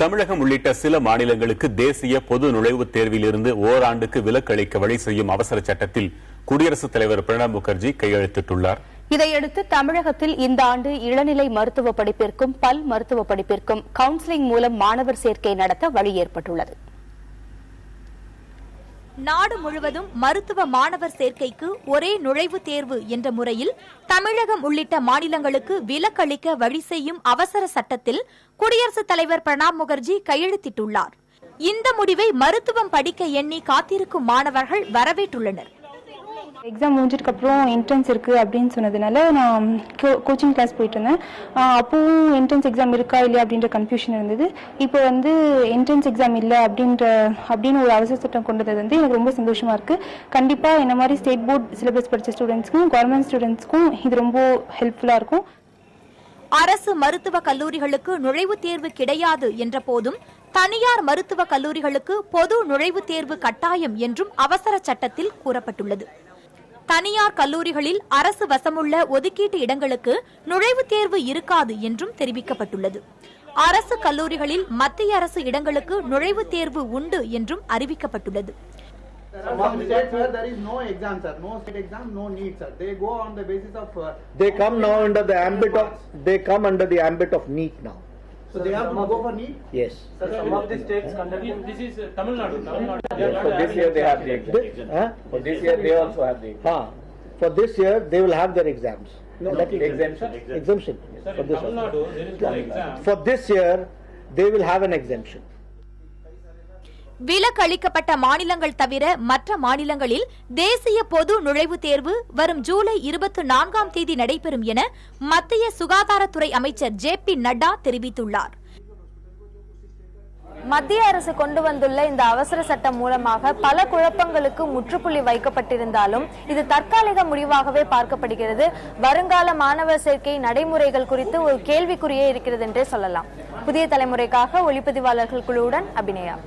தமிழகம் உள்ளிட்ட சில மாநிலங்களுக்கு தேசிய பொது நுழைவுத் தேர்விலிருந்து ஓராண்டுக்கு விலக்கு அளிக்க வழி செய்யும் அவசர சட்டத்தில் குடியரசுத் தலைவர் பிரணாப் முகர்ஜி கையெழுத்திட்டுள்ளார். இதையடுத்து தமிழகத்தில் இந்த ஆண்டு இளநிலை மருத்துவ படிப்பிற்கும் பல் மருத்துவ படிப்பிற்கும் கவுன்சிலிங் மூலம் மாணவர் சேர்க்கை நடத்த வழி ஏற்பட்டுள்ளது. நாடு முழுவதும் மருத்துவ மாணவர் சேர்க்கைக்கு ஒரே நுழைவுத் தேர்வு என்ற முறையில் தமிழகம் உள்ளிட்ட மாநிலங்களுக்கு விலக்களிக்க வழி செய்யும் அவசர சட்டத்தில் குடியரசுத் தலைவர் பிரணாப் முகர்ஜி கையெழுத்திட்டுள்ளார். இந்த முடிவை மருத்துவம் படிக்க எண்ணி காத்திருக்கும் மாணவர்கள் வரவேற்றுள்ளனர். எக்ஸாம் முடிஞ்சதுக்கு அப்புறம் என்ட்ரன்ஸ் இருக்கு அப்படின்னு சொன்னதுனால நான் கோச்சிங் கிளாஸ் போயிட்டு இருந்தேன். அப்பவும் என்ட்ரன்ஸ் எக்ஸாம் இருக்கா இல்லையா அப்படின்ற கன்ஃபியூஷன் இருந்தது. இப்போ என்ட்ரன்ஸ் எக்ஸாம் இல்லை அப்படின்னு ஒரு அவசர சட்டம் கொண்டது எனக்கு ரொம்ப சந்தோஷமா இருக்கு. கண்டிப்பா என்ன மாதிரி ஸ்டேட் போர்ட் சிலபஸ் படிச்ச ஸ்டூடெண்ட்ஸ்க்கும் கவர்மெண்ட் ஸ்டூடெண்ட்ஸ்க்கும் இது ரொம்ப ஹெல்ப்ஃபுல்லா இருக்கும். அரசு மருத்துவ கல்லூரிகளுக்கு நுழைவுத் தேர்வு கிடையாது என்ற போதும் தனியார் மருத்துவ கல்லூரிகளுக்கு பொது நுழைவுத் தேர்வு கட்டாயம் என்றும் அவசர சட்டத்தில் கூறப்பட்டுள்ளது. தனியார் கல்லூரிகளில் அரசு வசமுள்ள ஒதுக்கீட்டு இடங்களுக்கு நுழைவுத் தேர்வு இருக்காது என்றும் தெரிவிக்கப்பட்டுள்ளது. அரசு கல்லூரிகளில் மத்திய அரசு இடங்களுக்கு நுழைவுத் தேர்வு உண்டு என்றும் அறிவிக்கப்பட்டுள்ளது. Some of the states where there is no exam, sir, no state exam, no NEET, sir. They go on the basis of. They come now under the ambit of. They come under the ambit of NEET now. So they have to go for NEET. Yes. Sir, some of the states conducting. This is Tamil Nadu. For this year they have the exam. For this year they also have the exam. For this year they will have their exams. No, exemption. Exemption. Sir, in Tamil Nadu there is no exam. For this year they will have an exemption. விலக்கு அளிக்கப்பட்ட மாநிலங்கள் தவிர மற்ற மாநிலங்களில் தேசிய பொது நுழைவுத் தேர்வு வரும் ஜூலை 24ஆம் தேதி நடைபெறும் என மத்திய சுகாதாரத்துறை அமைச்சர் ஜே.பி. நட்டா தெரிவித்துள்ளார். மத்திய அரசு கொண்டு வந்துள்ள இந்த அவசர சட்டம் மூலமாக பல குழப்பங்களுக்கு முற்றுப்புள்ளி வைக்கப்பட்டிருந்தாலும் இது தற்காலிக முடிவாகவே பார்க்கப்படுகிறது. வருங்கால மாணவர் சேர்க்கை நடைமுறைகள் குறித்து ஒரு கேள்விக்குறியே இருக்கிறது என்றே சொல்லலாம். புதிய தலைமுறைக்காக ஒளிப்பதிவாளர்கள் குழுவுடன் அபிநயா.